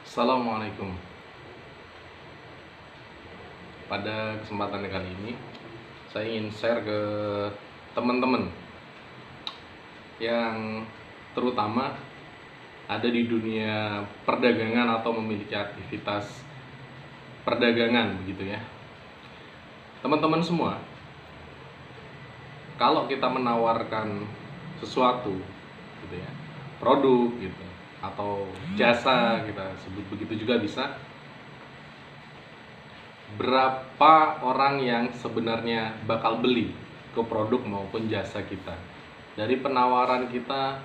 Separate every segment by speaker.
Speaker 1: Assalamualaikum. Pada kesempatan kali ini saya ingin share ke teman-teman yang terutama ada di dunia perdagangan atau memiliki aktivitas perdagangan begitu ya. Teman-teman semua, kalau kita menawarkan sesuatu gitu ya, produk gitu atau jasa, kita sebut begitu juga bisa, berapa orang yang sebenarnya bakal beli ke produk maupun jasa kita. Dari penawaran kita,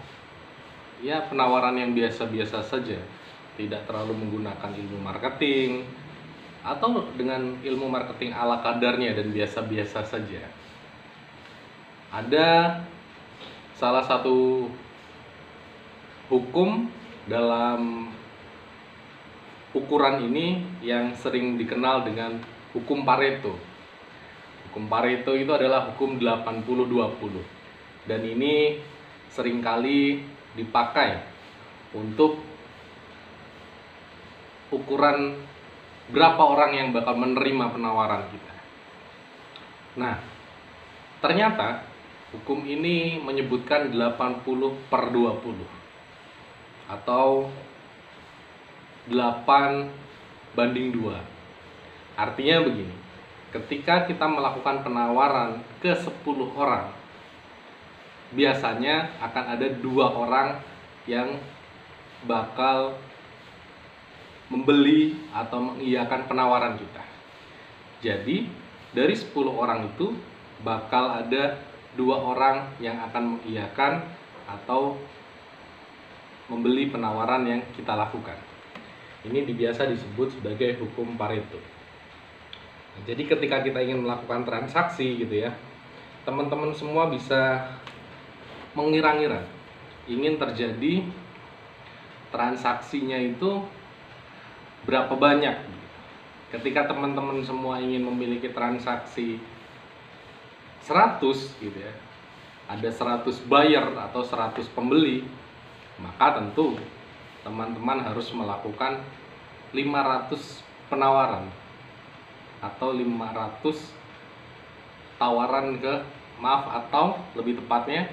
Speaker 1: ya penawaran yang biasa-biasa saja, tidak terlalu menggunakan ilmu marketing, atau dengan ilmu marketing ala kadarnya dan biasa-biasa saja. Ada salah satu hukum dalam ukuran ini yang sering dikenal dengan hukum Pareto. Hukum Pareto itu adalah hukum 80-20. Dan ini seringkali dipakai untuk ukuran berapa orang yang bakal menerima penawaran kita. Nah, ternyata hukum ini menyebutkan 80/20 atau 8/2. Artinya begini, ketika kita melakukan penawaran ke 10 orang, biasanya akan ada 2 orang yang bakal membeli atau mengiyakan penawaran kita. Jadi dari 10 orang itu bakal ada 2 orang yang akan mengiyakan atau membeli penawaran yang kita lakukan. Ini biasa disebut sebagai hukum Pareto. Jadi ketika kita ingin melakukan transaksi gitu ya, teman-teman semua bisa mengira-ngira ingin terjadi transaksinya itu berapa banyak. Ketika teman-teman semua ingin memiliki transaksi 100 gitu ya, ada 100 buyer atau 100 pembeli, maka tentu teman-teman harus melakukan 500 penawaran atau 500 tawaran atau lebih tepatnya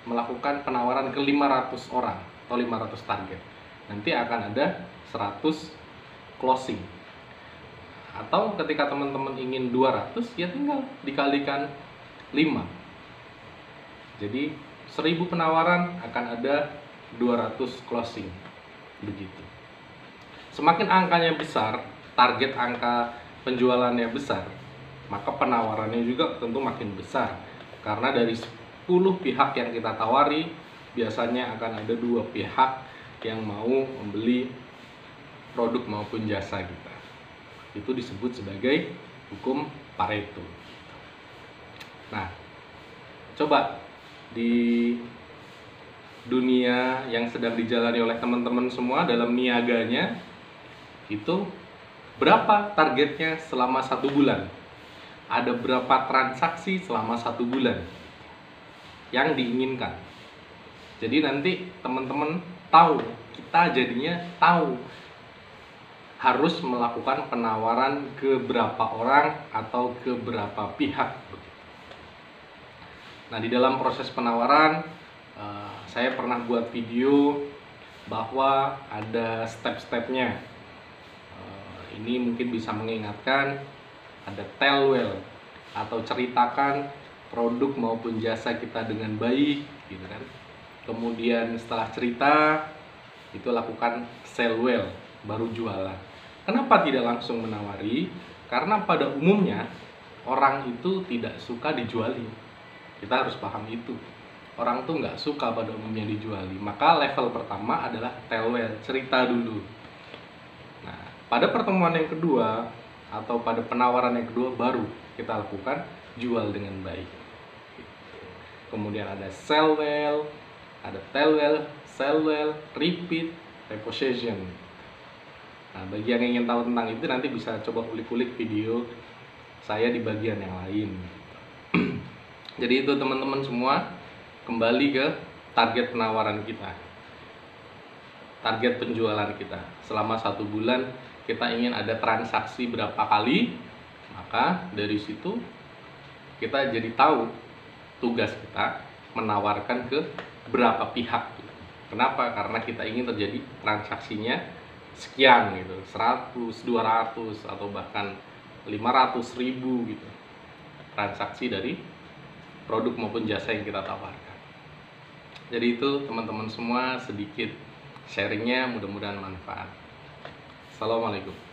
Speaker 1: melakukan penawaran ke 500 orang atau 500 target. Nanti akan ada 100 closing. Atau ketika teman-teman ingin 200, ya tinggal dikalikan 5. Jadi 1000 penawaran akan ada 200 closing. Begitu. Semakin angkanya besar, target angka penjualannya besar, maka penawarannya juga tentu makin besar. Karena dari 10 pihak yang kita tawari, biasanya akan ada 2 pihak yang mau membeli produk maupun jasa kita. Itu disebut sebagai hukum Pareto. Nah, coba di dunia yang sedang dijalani oleh teman-teman semua dalam niaganya, itu berapa targetnya selama 1 bulan? Ada berapa transaksi selama 1 bulan yang diinginkan? Jadi nanti teman-teman tahu, kita jadinya tahu harus melakukan penawaran ke berapa orang atau ke berapa pihak. Nah, di dalam proses penawaran, saya pernah buat video bahwa ada step-stepnya. Ini mungkin bisa mengingatkan, ada tell well atau ceritakan produk maupun jasa kita dengan baik, gitu kan. Kemudian setelah cerita, itu lakukan sell well, baru jualan. Kenapa tidak langsung menawari? Karena pada umumnya orang itu tidak suka dijuali. Kita harus paham itu. Orang tuh nggak suka pada umumnya dijuali. Maka level pertama adalah tell well, cerita dulu. Nah, pada pertemuan yang kedua atau pada penawaran yang kedua baru kita lakukan jual dengan baik. Kemudian ada sell well, ada tell well, sell well, repeat, repossession. Nah, bagi yang ingin tahu tentang itu nanti bisa coba ulik-ulik video saya di bagian yang lain. Jadi itu teman-teman semua, kembali ke target penawaran kita. target penjualan kita. Selama 1 bulan kita ingin ada transaksi berapa kali, maka dari situ kita jadi tahu tugas kita menawarkan ke berapa pihak. Kenapa? Karena kita ingin terjadi transaksinya sekian gitu, 100, 200 atau bahkan 500.000 gitu transaksi dari produk maupun jasa yang kita tawarkan. Jadi itu teman-teman semua sedikit sharingnya, mudah-mudahan manfaat. Assalamualaikum.